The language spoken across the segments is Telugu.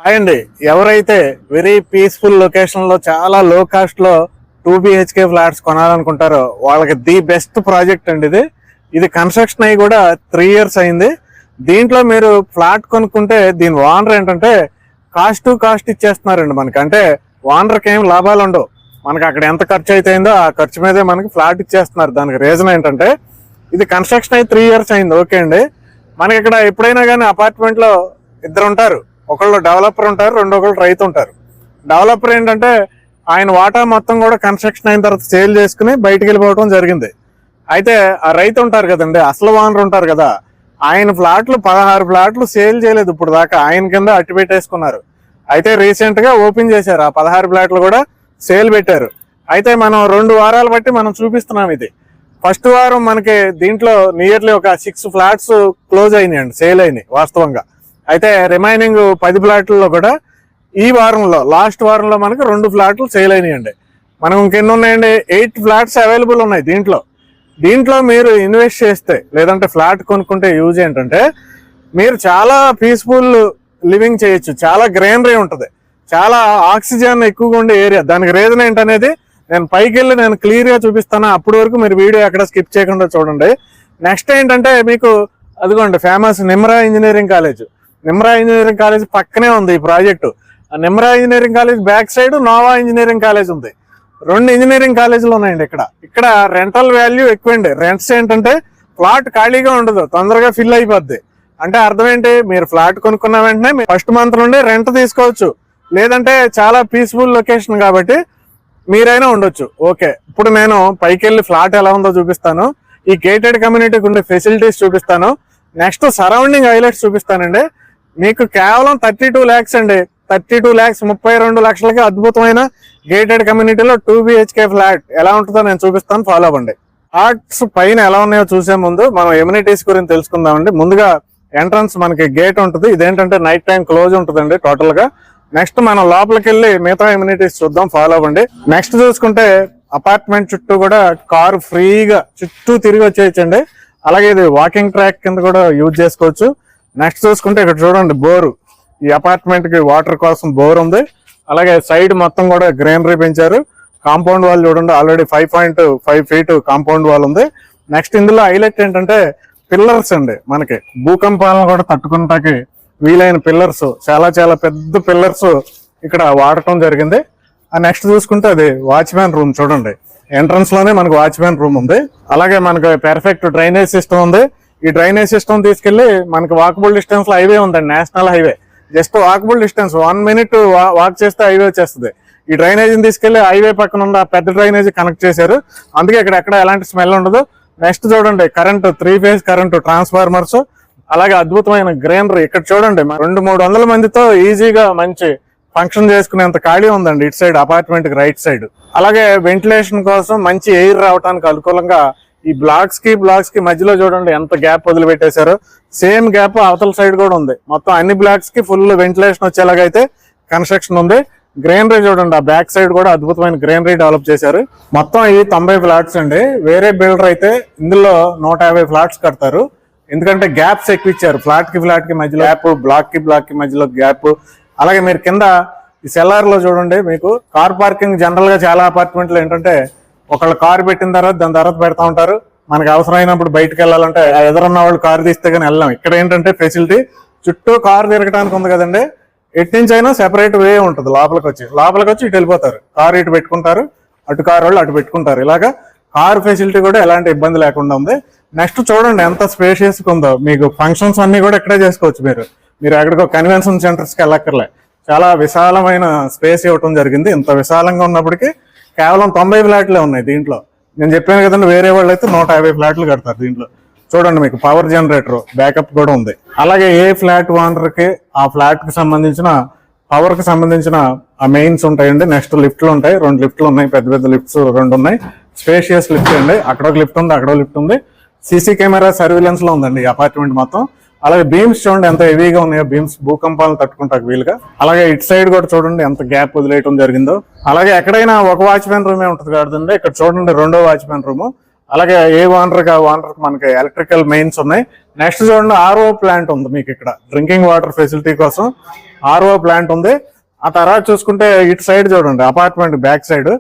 హాయ్ అండి. ఎవరైతే వెరీ పీస్ఫుల్ లొకేషన్ లో చాలా లో కాస్ట్ లో 2 BHK ఫ్లాట్స్ కొనాలనుకుంటారో వాళ్ళకి ది బెస్ట్ ప్రాజెక్ట్ అండి ఇది. ఇది కన్స్ట్రక్షన్ అయ్యి కూడా 3 years అయింది. దీంట్లో మీరు ఫ్లాట్ కొనుక్కుంటే దీని ఓనర్ ఏంటంటే కాస్ట్ టు కాస్ట్ ఇచ్చేస్తున్నారండి మనకి. అంటే ఓనర్కి ఏం లాభాలు ఉండవు. మనకి అక్కడ ఎంత ఖర్చు అయిపోయిందో ఆ ఖర్చు మీదే మనకి ఫ్లాట్ ఇచ్చేస్తున్నారు. దానికి రీజన్ ఏంటంటే ఇది కన్స్ట్రక్షన్ అయ్యి 3 years అయింది. ఓకే అండి, మనకి ఇక్కడ ఎప్పుడైనా కానీ అపార్ట్మెంట్ లో ఇద్దరు ఉంటారు. ఒకళ్ళు డెవలపర్ ఉంటారు, ఒకళ్ళు రైతు ఉంటారు. డెవలపర్ ఏంటంటే ఆయన వాటా మొత్తం కూడా కన్స్ట్రక్షన్ అయిన తర్వాత సేల్ చేసుకుని బయటికి వెళ్ళిపోవడం జరిగింది. అయితే ఆ రైతు ఉంటారు కదండి, అసలు ఓనర్ ఉంటారు కదా, ఆయన ఫ్లాట్లు 16 ఫ్లాట్లు సేల్ చేయలేదు ఇప్పుడు దాకా. ఆయన కింద అట్టి పెట్టేసుకున్నారు. అయితే రీసెంట్ గా ఓపెన్ చేశారు, ఆ 16 ఫ్లాట్లు కూడా సేల్ పెట్టారు. అయితే మనం 2 వారాలు బట్టి మనం చూపిస్తున్నాం. ఇది ఫస్ట్ వారం మనకి దీంట్లో నియర్లీ ఒక 6 ఫ్లాట్స్ క్లోజ్ అయినాయండి, సేల్ అయినాయి వాస్తవంగా. అయితే రిమైనింగ్ 10 ఫ్లాట్లలో కూడా ఈ వారంలో లాస్ట్ వారంలో మనకి 2 ఫ్లాట్లు సేల్ అయినాయండి. మనం ఇంకెన్ని ఉన్నాయండి, 8 ఫ్లాట్స్ అవైలబుల్ ఉన్నాయి దీంట్లో మీరు ఇన్వెస్ట్ చేస్తే లేదంటే ఫ్లాట్ కొనుక్కుంటే యూజ్ ఏంటంటే మీరు చాలా పీస్ఫుల్ లివింగ్ చేయొచ్చు. చాలా గ్రీనరీ ఉంటుంది, చాలా ఆక్సిజన్ ఎక్కువగా ఉండే ఏరియా. దానికి రీజన్ ఏంటనేది నేను పైకి వెళ్ళి నేను క్లియర్ గా చూపిస్తాను. అప్పటి వరకు మీరు వీడియో ఎక్కడ స్కిప్ చేయకుండా చూడండి. నెక్స్ట్ ఏంటంటే మీకు అదిగోండి ఫేమస్ నిమ్రా ఇంజనీరింగ్ కాలేజ్ పక్కనే ఉంది ఈ project. Nimra engineering college back side Nova engineering college ఉంది. 2 ఇంజనీరింగ్ కాలేజీలు ఉన్నాయండి. ఇక్కడ రెంటల్ వాల్యూ ఎక్కువండి. రెంట్స్ ఏంటంటే ఫ్లాట్ ఖాళీగా ఉండదు, తొందరగా ఫిల్ అయిపోద్ది. అంటే అర్థం ఏంటి, మీరు ఫ్లాట్ కొనుక్కున్న వెంటనే ఫస్ట్ మంత్ నుండి రెంట్ తీసుకోవచ్చు. లేదంటే చాలా పీస్ఫుల్ లొకేషన్ కాబట్టి మీరైనా ఉండొచ్చు. ఓకే, ఇప్పుడు నేను పైకి వెళ్ళి ఫ్లాట్ ఎలా ఉందో చూపిస్తాను, ఈ గేటెడ్ కమ్యూనిటీకి ఉండే ఫెసిలిటీస్ చూపిస్తాను, నెక్స్ట్ సరౌండింగ్ హైలైట్స్ చూపిస్తానండి. మీకు కేవలం 32 lakhs అండి, 32 lakhs 32 లక్షలకి అద్భుతమైన గేటెడ్ కమ్యూనిటీలో 2 BHK ఫ్లాట్ ఎలా ఉంటుందో నేను చూపిస్తాను. ఫాలో అవ్వండి. ఫ్లాట్స్ పైన ఎలా ఉన్నాయో చూసే ముందు మనం ఎమ్యూనిటీస్ గురించి తెలుసుకుందామండి. ముందుగా ఎంట్రన్స్ మనకి గేట్ ఉంటుంది. ఇదేంటంటే నైట్ టైం క్లోజ్ ఉంటుందండి టోటల్ గా. నెక్స్ట్ మనం లోపలికి వెళ్ళి మిగతా ఎమ్యూనిటీస్ చూద్దాం. ఫాలో అవ్వండి. నెక్స్ట్ చూసుకుంటే అపార్ట్మెంట్ చుట్టూ కూడా కారు ఫ్రీగా చుట్టూ తిరిగి వచ్చేయచ్చండి. అలాగే ఇది వాకింగ్ ట్రాక్ కింద కూడా యూజ్ చేసుకోవచ్చు. నెక్స్ట్ చూసుకుంటే ఇక్కడ చూడండి బోరు. ఈ అపార్ట్మెంట్ కి వాటర్ కోసం బోర్ ఉంది. అలాగే సైడ్ మొత్తం కూడా గ్రీనరీ పెంచారు. కాంపౌండ్ వాల్ చూడండి, ఆల్రెడీ 5.5 feet కాంపౌండ్ వాల్ ఉంది. నెక్స్ట్ ఇందులో హైలైట్ ఏంటంటే పిల్లర్స్ అండి. మనకి భూకంపాలను కూడా తట్టుకుంటాకి వీలైన పిల్లర్స్, చాలా చాలా పెద్ద పిల్లర్స్ ఇక్కడ వాడటం జరిగింది. నెక్స్ట్ చూసుకుంటే అది వాచ్మ్యాన్ రూమ్ చూడండి. ఎంట్రన్స్ లోనే మనకు వాచ్మ్యాన్ రూమ్ ఉంది. అలాగే మనకు పెర్ఫెక్ట్ డ్రైనేజ్ సిస్టమ్ ఉంది. ఈ డ్రైనేజ్ సిస్టమ్ తీసుకెళ్లి మనకి వాకబుల్ డిస్టెన్స్ లో హైవే ఉందండి, national highway. Just walkable distance 1 minute walk చేస్తే హైవే వచ్చేస్తుంది. ఈ డ్రైనేజీని తీసుకెళ్లి హైవే పక్కన ఉన్న పెద్ద డ్రైనేజీ కనెక్ట్ చేశారు. అందుకే ఇక్కడ ఎక్కడ ఎలాంటి స్మెల్ ఉండదు. నెక్స్ట్ చూడండి కరెంట్, 3 phase కరెంట్ ట్రాన్స్ఫార్మర్స్, అలాగే అద్భుతమైన గ్రీనరీ. ఇక్కడ చూడండి 200-300 మందితో ఈజీగా మంచి ఫంక్షన్ చేసుకునేంత ఖాళీ ఉందండి ఇటు సైడ్ అపార్ట్మెంట్ కి రైట్ సైడ్. అలాగే వెంటిలేషన్ కోసం మంచి ఎయిర్ రావడానికి అనుకూలంగా ఈ బ్లాక్స్ కి మధ్యలో చూడండి ఎంత గ్యాప్ వదిలిపెట్టేశారు. సేమ్ గ్యాప్ అవతల సైడ్ కూడా ఉంది. మొత్తం అన్ని బ్లాక్స్ కి ఫుల్ వెంటిలేషన్ వచ్చేలాగా అయితే కన్స్ట్రక్షన్ ఉంది. గ్రీనరీ చూడండి, ఆ బ్యాక్ సైడ్ కూడా అద్భుతమైన గ్రీనరీ డెవలప్ చేశారు. మొత్తం ఈ 90 ఫ్లాట్స్ అండి. వేరే బిల్డర్ అయితే ఇందులో 150 ఫ్లాట్స్ కడతారు. ఎందుకంటే గ్యాప్స్ ఎక్కువ ఇచ్చారు. ఫ్లాట్ కి మధ్యలో గ్యాప్, బ్లాక్ కి మధ్యలో గ్యాప్. అలాగే మీరు కింద ఈ సెల్లార్ లో చూడండి, మీకు కార్ పార్కింగ్ జనరల్ గా చాలా అపార్ట్మెంట్లు ఏంటంటే ఒకళ్ళు కారు పెట్టిన తర్వాత దాని తర్వాత పెడతా ఉంటారు. మనకి అవసరమైనప్పుడు బయటకు వెళ్ళాలంటే ఎదురున్న వాళ్ళు కారు తీస్తే కానీ వెళ్ళాం. ఇక్కడ ఏంటంటే ఫెసిలిటీ చుట్టూ కారు తిరగడానికి ఉంది కదండి. ఎటు నుంచి అయినా సెపరేట్ వే ఉంటుంది. లోపలికి వచ్చి ఇటు వెళ్ళిపోతారు. కారు ఇటు పెట్టుకుంటారు, అటు కారు వాళ్ళు అటు పెట్టుకుంటారు. ఇలాగా కారు ఫెసిలిటీ కూడా ఎలాంటి ఇబ్బంది లేకుండా ఉంది. నెక్స్ట్ చూడండి ఎంత స్పేషియస్ ఉందో. మీకు ఫంక్షన్స్ అన్ని కూడా ఇక్కడే చేసుకోవచ్చు. మీరు ఎక్కడికో కన్వెన్షన్ సెంటర్స్ కి వెళ్ళక్కర్లే. చాలా విశాలమైన స్పేస్ ఇవ్వటం జరిగింది. ఇంత విశాలంగా ఉన్నప్పటికీ కేవలం 90 ఫ్లాట్లే ఉన్నాయి దీంట్లో. నేను చెప్పాను కదండి, వేరే వాళ్ళు అయితే 150 ఫ్లాట్లు కడతారు. దీంట్లో చూడండి మీకు పవర్ జనరేటర్ బ్యాకప్ కూడా ఉంది. అలాగే ఏ ఫ్లాట్ ఓనర్ కి ఆ ఫ్లాట్ కి సంబంధించిన పవర్ కి సంబంధించిన ఆ మెయిన్స్ ఉంటాయండి. నెక్స్ట్ లిఫ్ట్లు ఉంటాయి, 2 లిఫ్ట్లు ఉన్నాయి, పెద్ద లిఫ్ట్స్ 2 ఉన్నాయి. స్పేషియస్ లిఫ్ట్ అండి. అక్కడ ఒక లిఫ్ట్ ఉంది, అక్కడ లిఫ్ట్ ఉంది. సీసీ కెమెరా సర్వేలెన్స్ లో ఉందండి ఈ అపార్ట్మెంట్ మొత్తం. అలాగే బీమ్స్ చూడండి ఎంత హెవీగా ఉన్నాయో, బీమ్స్ భూకంపాలను తట్టుకుంటాకు వీలుగా. అలాగే ఇటు సైడ్ కూడా చూడండి ఎంత గ్యాప్ వదిలేయటం జరిగిందో. అలాగే ఎక్కడైనా ఒక వాచ్మ్యాన్ రూమే ఉంటుంది కదండి, ఇక్కడ చూడండి 2వ వాచ్మ్యాన్ రూమ్. అలాగే ఏ ఓనర్ మనకి ఎలక్ట్రికల్ మెయిన్స్ ఉన్నాయి. నెక్స్ట్ చూడండి RO ప్లాంట్ ఉంది మీకు ఇక్కడ డ్రింకింగ్ వాటర్ ఫెసిలిటీ కోసం. ఆర్ఓ ప్లాంట్ ఉంది. ఆ తర్వాత చూసుకుంటే ఇటు సైడ్ చూడండి, అపార్ట్మెంట్ బ్యాక్ సైడ్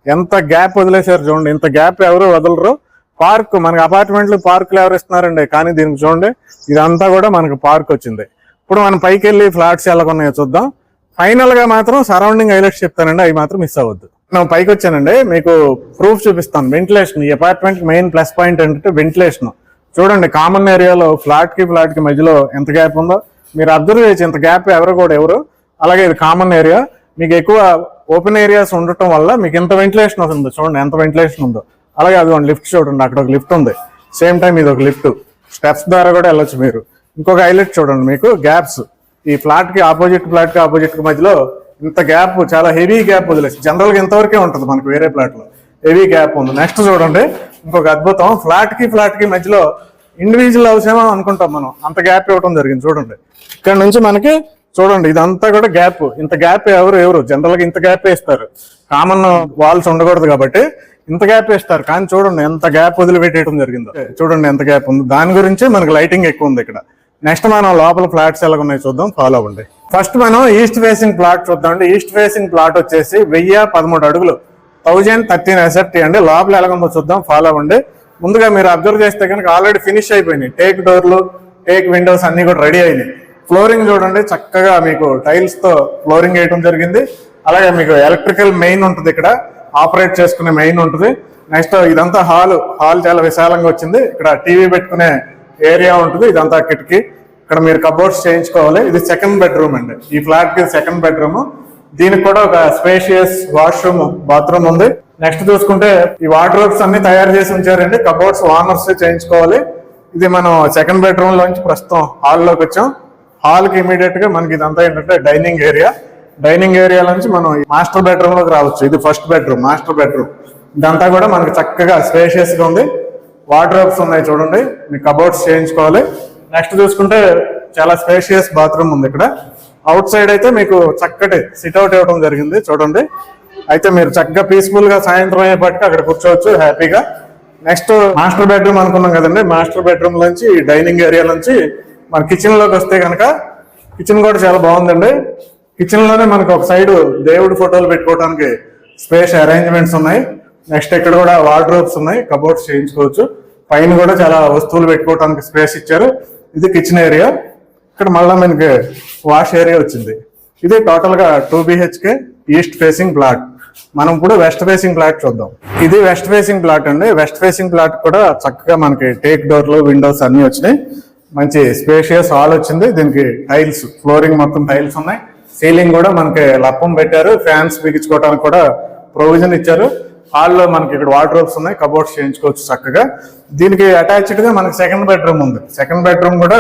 ఎంత గ్యాప్ వదిలేశారు చూడండి. ఇంత గ్యాప్ ఎవరు వదలరు. పార్క్ మనకి అపార్ట్మెంట్లు పార్కులు ఎవరు ఇస్తున్నారండి, కానీ దీనికి చూడండి ఇదంతా కూడా మనకు పార్క్ వచ్చింది. ఇప్పుడు మనం పైకి వెళ్ళి ఫ్లాట్స్ ఎలాగున్నాయో చూద్దాం. ఫైనల్ గా మాత్రం సరౌండింగ్ హైలైట్స్ చెప్తానండి, అవి మాత్రం మిస్ అవ్వద్దు. నేను పైకి వచ్చానండి, మీకు ప్రూఫ్ చూపిస్తాను. వెంటిలేషన్, ఈ అపార్ట్మెంట్ మెయిన్ ప్లస్ పాయింట్ ఏంటంటే వెంటిలేషన్. చూడండి కామన్ ఏరియాలో ఫ్లాట్ కి మధ్యలో ఎంత గ్యాప్ ఉందో మీరు అబ్జర్వ్ చేయొచ్చు. ఇంత గ్యాప్ ఎవరు. అలాగే ఇది కామన్ ఏరియా, మీకు ఎక్కువ ఓపెన్ ఏరియాస్ ఉండటం వల్ల మీకు ఎంత వెంటిలేషన్ వస్తుంది. చూడండి ఎంత వెంటిలేషన్ ఉందో. అలాగే అది లిఫ్ట్ చూడండి, అక్కడ ఒక లిఫ్ట్ ఉంది. సేమ్ టైం ఇది ఒక లిఫ్ట్, స్టెప్స్ ద్వారా కూడా వెళ్ళొచ్చు మీరు. ఇంకొక హైలైట్ చూడండి, మీకు గ్యాప్స్ ఈ ఫ్లాట్ కి ఆపోజిట్ కి మధ్యలో ఇంత గ్యాప్, చాలా హెవీ గ్యాప్ వదిలేసి. జనరల్ గా ఇంతవరకే ఉంటుంది మనకు వేరే ఫ్లాట్ లో, హెవీ గ్యాప్ ఉంది. నెక్స్ట్ చూడండి ఇంకొక అద్భుతం, ఫ్లాట్ కి మధ్యలో ఇండివిజువల్ హౌస్ ఏమో అనుకుంటాం మనం, అంత గ్యాప్ ఇవ్వడం జరిగింది. చూడండి ఇక్కడ నుంచి మనకి చూడంండి ఇదంతా కూడా గ్యాప్. ఇంత గ్యాప్ ఎవరు జనరల్ గా ఇంత గ్యాప్ ఇస్తారు, కామన్ వాల్స్ ఉండకూడదు కాబట్టి ఇంత గ్యాప్ ఇస్తారు. కానీ చూడండి ఎంత గ్యాప్ వదిలిపెట్టేయడం జరిగిందో. చూడండి ఎంత గ్యాప్ ఉంది. దాని గురించి మనకి లైటింగ్ ఎక్కువ ఉంది ఇక్కడ. నెక్స్ట్ మనం లోపల ఫ్లాట్స్ ఎలా ఉన్నాయి చూద్దాం, ఫాలో అవ్వండి. ఫస్ట్ మనం ఈస్ట్ ఫేసింగ్ ప్లాట్ చూద్దామండి. ఈస్ట్ ఫేసింగ్ ప్లాట్ వచ్చేసి 1013 అడుగులు, 1013 SFT అండి. లోపల ఎలాగుందో చూద్దాం, ఫాలో అవ్వండి. ముందుగా మీరు అబ్జర్వ్ చేస్తే కనుక ఆల్రెడీ ఫినిష్ అయిపోయినాయి. టేక్ డోర్లు, టేక్ విండోస్ అన్ని కూడా రెడీ అయినాయి. ఫ్లోరింగ్ చూడండి చక్కగా మీకు టైల్స్ తో ఫ్లోరింగ్ వేయడం జరిగింది. అలాగే మీకు ఎలక్ట్రికల్ మెయిన్ ఉంటుంది, ఇక్కడ ఆపరేట్ చేసుకునే మెయిన్ ఉంటుంది. నెక్స్ట్ ఇదంతా హాల్ చాలా విశాలంగా వచ్చింది. ఇక్కడ టీవీ పెట్టుకునే ఏరియా ఉంటుంది. ఇదంతా కిటికీ, ఇక్కడ మీరు కబోర్డ్స్ చేయించుకోవాలి. ఇది సెకండ్ బెడ్రూమ్ అండి, ఈ ఫ్లాట్ కి సెకండ్ బెడ్రూమ్. దీనికి కూడా ఒక స్పేషియస్ వాష్రూమ్, బాత్రూమ్ ఉంది. నెక్స్ట్ చూసుకుంటే ఈ వార్డ్రోబ్స్ అన్ని తయారు చేసి ఉంచారండి. కబోర్డ్స్ ఓనర్స్ చేయించుకోవాలి. ఇది మనం సెకండ్ బెడ్రూమ్ లోంచి ప్రస్తుతం హాల్లోకి వచ్చాం. హాల్ కి ఇమీడియట్ గా మనకి ఇదంతా ఏంటంటే డైనింగ్ ఏరియా నుంచి మనం మాస్టర్ బెడ్రూమ్ లోకి రావచ్చు. ఇది ఫస్ట్ బెడ్రూమ్, మాస్టర్ బెడ్రూమ్. ఇదంతా కూడా మనకి చక్కగా స్పేషియస్ గా ఉంది. వార్డ్రోబ్స్ ఉన్నాయి చూడండి, మీకు కబోర్డ్స్ చేయించుకోవాలి. నెక్స్ట్ చూసుకుంటే చాలా స్పేషియస్ బాత్రూమ్ ఉంది. ఇక్కడ అవుట్ సైడ్ అయితే మీకు చక్కటి సిట్అవుట్ ఇవ్వడం జరిగింది చూడండి. అయితే మీరు చక్కగా పీస్ఫుల్ గా సాయంత్రం అయ్యేపటికి అక్కడ కూర్చోవచ్చు హ్యాపీగా. నెక్స్ట్ మాస్టర్ బెడ్రూమ్ అనుకున్నాం కదండి, మాస్టర్ బెడ్రూమ్ నుంచి డైనింగ్ ఏరియా నుంచి మన కిచెన్ లోకి వస్తే కనుక కిచెన్ కూడా చాలా బాగుందండి. కిచెన్ లోనే మనకు ఒక సైడ్ దేవుడి ఫోటోలు పెట్టుకోవడానికి స్పేస్ అరేంజ్మెంట్స్ ఉన్నాయి. నెక్స్ట్ ఇక్కడ కూడా వార్డ్రోబ్స్ ఉన్నాయి, కబోర్డ్స్ చేయించుకోవచ్చు. పైన కూడా చాలా వస్తువులు పెట్టుకోవడానికి స్పేస్ ఇచ్చారు. ఇది కిచెన్ ఏరియా. ఇక్కడ మళ్ళీ మనకి వాష్ ఏరియా వచ్చింది. ఇది టోటల్ గా 2 BHK ఈస్ట్ ఫేసింగ్ ప్లాట్. మనం ఇప్పుడు వెస్ట్ ఫేసింగ్ ప్లాట్ చూద్దాం. ఇది వెస్ట్ ఫేసింగ్ ప్లాట్ అండి. వెస్ట్ ఫేసింగ్ ప్లాట్ కూడా చక్కగా మనకి టేక్ డోర్లు, విండోస్ అన్ని వచ్చినాయి. మంచి స్పేషియస్ హాల్ వచ్చింది. దీనికి టైల్స్, ఫ్లోరింగ్ మొత్తం టైల్స్ ఉన్నాయి. సీలింగ్ కూడా మనకి లప్పం పెట్టారు. ఫ్యాన్స్ బిగించుకోవడానికి కూడా ప్రొవిజన్ ఇచ్చారు. హాల్లో మనకి ఇక్కడ వార్డ్రోబ్స్ ఉన్నాయి, కబోర్డ్స్ చేయించుకోవచ్చు చక్కగా. దీనికి అటాచ్డ్ గా మనకి సెకండ్ బెడ్రూమ్ ఉంది. సెకండ్ బెడ్రూమ్ కూడా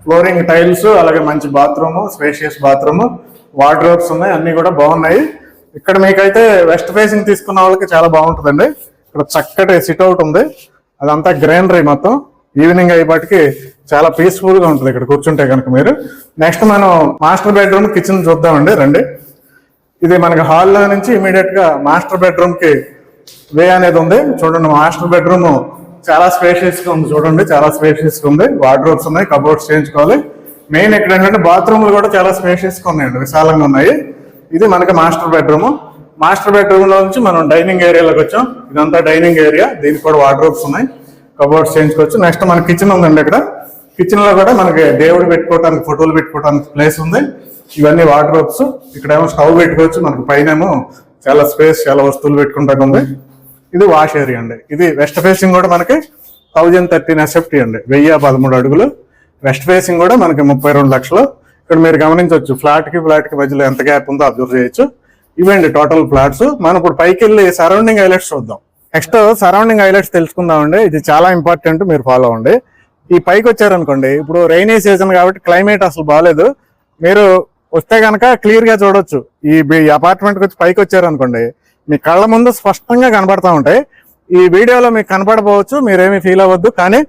ఫ్లోరింగ్ టైల్స్, అలాగే మంచి బాత్రూమ్, స్పేషియస్ బాత్రూమ్, వార్డ్రోబ్స్ ఉన్నాయి, అన్ని కూడా బాగున్నాయి. ఇక్కడ మీకైతే వెస్ట్ ఫేసింగ్ తీసుకున్న వాళ్ళకి చాలా బాగుంటుందండి. ఇక్కడ చక్కటి సిట్అవుట్ ఉంది, అదంతా గ్రీనరీ మొత్తం. ఈవినింగ్ అయ్యేపటికి చాలా పీస్ఫుల్ గా ఉంటుంది ఇక్కడ కూర్చుంటే కనుక మీరు. నెక్స్ట్ మనం మాస్టర్ బెడ్రూమ్, కిచెన్ చూద్దామండి రండి. ఇది మనకి హాల్లో నుంచి ఇమీడియట్ గా మాస్టర్ బెడ్రూమ్ కి వే అనేది ఉంది. చూడండి మాస్టర్ బెడ్రూమ్ చాలా స్పేషియస్ గా ఉంది చూడండి, చాలా స్పేషియస్ గా ఉంది. వార్డ్రోబ్స్ ఉన్నాయి, కబోర్డ్స్ చేయించుకోవాలి. మెయిన్ ఇక్కడ ఏంటంటే బాత్రూమ్లు కూడా చాలా స్పేషియస్ గా ఉన్నాయండి, విశాలంగా ఉన్నాయి. ఇది మనకి మాస్టర్ బెడ్రూమ్. మాస్టర్ బెడ్రూమ్ లో నుంచి మనం డైనింగ్ ఏరియాలోకి వచ్చాం. ఇదంతా డైనింగ్ ఏరియా, దీనికి కూడా వార్డ్రోబ్స్ ఉన్నాయి, కబోర్డ్స్ చేయించుకోవచ్చు. నెక్స్ట్ మన కిచెన్ ఉందండి. ఇక్కడ కిచెన్ లో కూడా మనకి దేవుడు పెట్టుకోవడానికి, ఫోటోలు పెట్టుకోవడానికి ప్లేస్ ఉంది. ఇవన్నీ వార్డ్రోబ్స్. ఇక్కడ ఏమో స్టవ్ పెట్టుకోవచ్చు. మనకి పైన ఏమో చాలా స్పేస్, చాలా వస్తువులు పెట్టుకుంటానికి ఉంది. ఇది వాష్ ఏరియా అండి. ఇది వెస్ట్ ఫేసింగ్ కూడా మనకి 1013 SFT అండి, 1013 అడుగులు. వెస్ట్ ఫేసింగ్ కూడా మనకి 32 లక్షలు. ఇక్కడ మీరు గమనించవచ్చు ఫ్లాట్ కి మధ్యలో ఎంత గ్యాప్ ఉందో అబ్జర్వ్ చేయొచ్చు. ఇవండి టోటల్ ఫ్లాట్స్. మనం ఇప్పుడు పైకి వెళ్ళి సరౌండింగ్ హైలైట్స్ చూద్దాం. నెక్స్ట్ సరౌండింగ్ హైలైట్స్ తెలుసుకుందామండి. ఇది చాలా ఇంపార్టెంట్, మీరు ఫాలో అవ్వండి. ఈ పైకి వచ్చారనుకోండి, ఇప్పుడు రైనీ సీజన్ కాబట్టి క్లైమేట్ అసలు బాగాలేదు. మీరు వస్తే కనుక క్లియర్ గా చూడొచ్చు. ఈ అపార్ట్మెంట్ వచ్చి పైకి వచ్చారనుకోండి, మీ కళ్ళ ముందు స్పష్టంగా కనబడతా ఉంటాయి. ఈ వీడియోలో మీకు కనపడపోవచ్చు, మీరేమీ ఫీల్ అవ్వద్దు. కానీ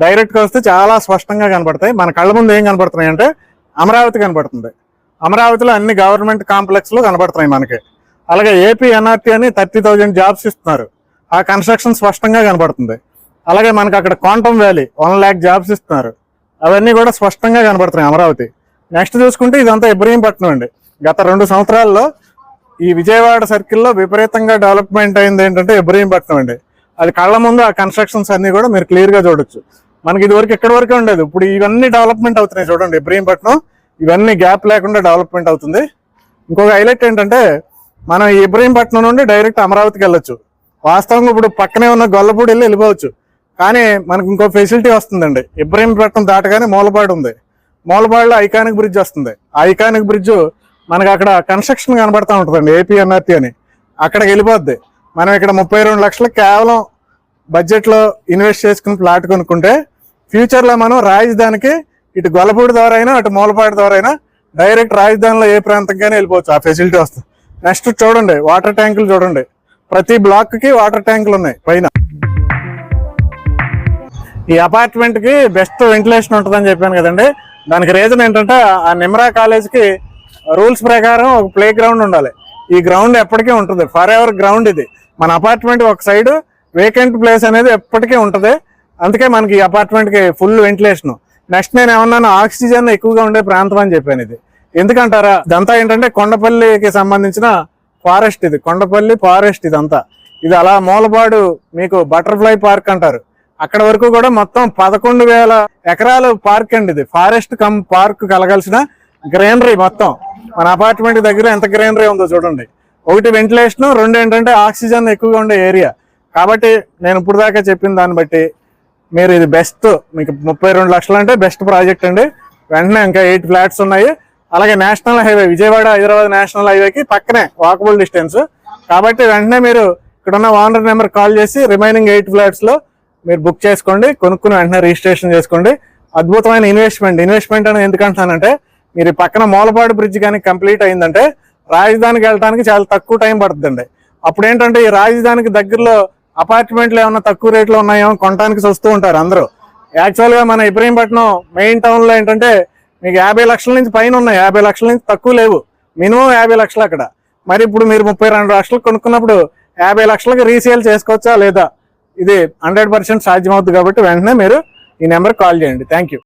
డైరెక్ట్ గా వస్తే చాలా స్పష్టంగా కనపడతాయి. మన కళ్ళ ముందు ఏం కనపడుతున్నాయి అంటే అమరావతి కనపడుతుంది. అమరావతిలో అన్ని గవర్నమెంట్ కాంప్లెక్స్ లో కనపడుతున్నాయి మనకి. అలాగే ఏపీ NRT అని 30,000 జాబ్స్ ఇస్తున్నారు, ఆ కన్స్ట్రక్షన్ స్పష్టంగా కనపడుతుంది. అలాగే మనకి అక్కడ క్వాంటమ్ వ్యాలీ 1 lakh జాబ్స్ ఇస్తున్నారు, అవన్నీ కూడా స్పష్టంగా కనపడుతున్నాయి అమరావతి. నెక్స్ట్ చూసుకుంటే ఇదంతా ఇబ్రహీంపట్నం అండి. గత 2 సంవత్సరాల్లో ఈ విజయవాడ సర్కిల్లో విపరీతంగా డెవలప్మెంట్ అయింది ఏంటంటే ఇబ్రహీంపట్నం అండి. అది కళ్ళ ముందు ఆ కన్స్ట్రక్షన్స్ అన్ని కూడా మీరు క్లియర్గా చూడొచ్చు. మనకి ఇదివరకు ఎక్కడి వరకే ఉండేది, ఇప్పుడు ఇవన్నీ డెవలప్మెంట్ అవుతున్నాయి చూడండి. ఇబ్రహీంపట్నం ఇవన్నీ గ్యాప్ లేకుండా డెవలప్మెంట్ అవుతుంది. ఇంకొక హైలైట్ ఏంటంటే మనం ఈ ఇబ్రహీంపట్నం నుండి డైరెక్ట్ అమరావతికి వెళ్ళొచ్చు. వాస్తవంగా ఇప్పుడు పక్కనే ఉన్న గొల్లపూడి వెళ్ళిపోవచ్చు, కానీ మనకు ఇంకో ఫెసిలిటీ వస్తుందండి. ఇబ్రహీంపట్నం దాటగానే మూలపాడు ఉంది. మూలపాడులో ఐకానిక్ బ్రిడ్జ్ వస్తుంది. ఆ ఐకానిక్ బ్రిడ్జ్ మనకు అక్కడ కన్స్ట్రక్షన్ కనబడతా ఉంటుందండి, ఏపీఎన్ఆర్టీ అని. అక్కడికి వెళ్ళిపోద్ది. మనం ఇక్కడ 32 లక్షలు కేవలం బడ్జెట్లో ఇన్వెస్ట్ చేసుకుని ప్లాట్ కొనుక్కుంటే ఫ్యూచర్లో మనం రాజధానికి ఇటు గొల్లపూడి ద్వారా అయినా అటు మూలపాడు ద్వారా అయినా డైరెక్ట్ రాజధానిలో ఏ ప్రాంతంగానే వెళ్ళిపోవచ్చు. ఆ ఫెసిలిటీ వస్తుంది. నెక్స్ట్ చూడండి, వాటర్ ట్యాంకులు చూడండి. ప్రతి బ్లాక్కి వాటర్ ట్యాంకులు ఉన్నాయి పైన. ఈ అపార్ట్మెంట్కి బెస్ట్ వెంటిలేషన్ ఉంటుందని చెప్పాను కదండి. దానికి రీజన్ ఏంటంటే ఆ నిమ్రా కాలేజ్కి రూల్స్ ప్రకారం ఒక ప్లే గ్రౌండ్ ఉండాలి. ఈ గ్రౌండ్ ఎప్పటికీ ఉంటుంది, ఫర్ ఎవర్ గ్రౌండ్ ఇది. మన అపార్ట్మెంట్ ఒక సైడ్ వేకెంట్ ప్లేస్ అనేది ఎప్పటికీ ఉంటుంది. అందుకే మనకి ఈ అపార్ట్మెంట్కి ఫుల్ వెంటిలేషన్. నెక్స్ట్ నేను ఏమన్నాను, ఆక్సిజన్ ఎక్కువగా ఉండే ప్రాంతం అని చెప్పాను. ఇది ఎందుకంటారా, ఇదంతా ఏంటంటే కొండపల్లికి సంబంధించిన ఫారెస్ట్. ఇది కొండపల్లి ఫారెస్ట్ ఇదంతా. ఇది అలా మూలపాడు మీకు బటర్ఫ్లై పార్క్ అంటారు. అక్కడ వరకు కూడా మొత్తం 11,000 ఎకరాలు పార్క్ అండి. ఇది ఫారెస్ట్ కమ్ పార్క్ కలగాల్సిన గ్రీనరీ మొత్తం. మన అపార్ట్మెంట్ దగ్గర ఎంత గ్రీనరీ ఉందో చూడండి. ఒకటి వెంటిలేషన్, 2 ఏంటంటే ఆక్సిజన్ ఎక్కువగా ఉండే ఏరియా. కాబట్టి నేను ఇప్పుడు దాకా చెప్పిన దాన్ని బట్టి మీరు ఇది బెస్ట్, మీకు 32 లక్షలు అంటే బెస్ట్ ప్రాజెక్ట్ అండి. వెంటనే ఇంకా 8 ఫ్లాట్స్ ఉన్నాయి. అలాగే national highway, Vijayawada Hyderabad national హైవేకి పక్కనే వాకబుల్ డిస్టెన్స్. కాబట్టి వెంటనే మీరు ఇక్కడున్న ఓనర్ నెంబర్ కాల్ చేసి రిమైనింగ్ 8 ఫ్లాట్స్లో మీరు బుక్ చేసుకోండి, కొనుక్కుని వెంటనే రిజిస్ట్రేషన్ చేసుకోండి. అద్భుతమైన ఇన్వెస్ట్మెంట్ అని ఎందుకంటున్నానంటే, మీరు పక్కన మూలపాడు బ్రిడ్జ్ కానీ కంప్లీట్ అయిందంటే రాజధానికి వెళ్ళడానికి చాలా తక్కువ టైం పడుతుందండి. అప్పుడు ఏంటంటే ఈ రాజధానికి దగ్గరలో అపార్ట్మెంట్లు ఏమన్నా తక్కువ రేట్లో ఉన్నాయో కొనడానికి వస్తూ ఉంటారు అందరూ. యాక్చువల్గా మన ఇబ్రహీంపట్నం మెయిన్ టౌన్లో ఏంటంటే మీకు 50 లక్షల నుంచి పైన ఉన్నాయి, 50 లక్షల నుంచి తక్కువ లేవు. మినిమం 50 లక్షలు అక్కడ. మరి ఇప్పుడు మీరు 32 లక్షలు కొనుక్కున్నప్పుడు 50 లక్షలకి రీసేల్ చేసుకోవచ్చా లేదా? ఇది 100% సాధ్యమవుతుంది. కాబట్టి వెంటనే మీరు ఈ నెంబర్ కాల్ చేయండి. Thank you.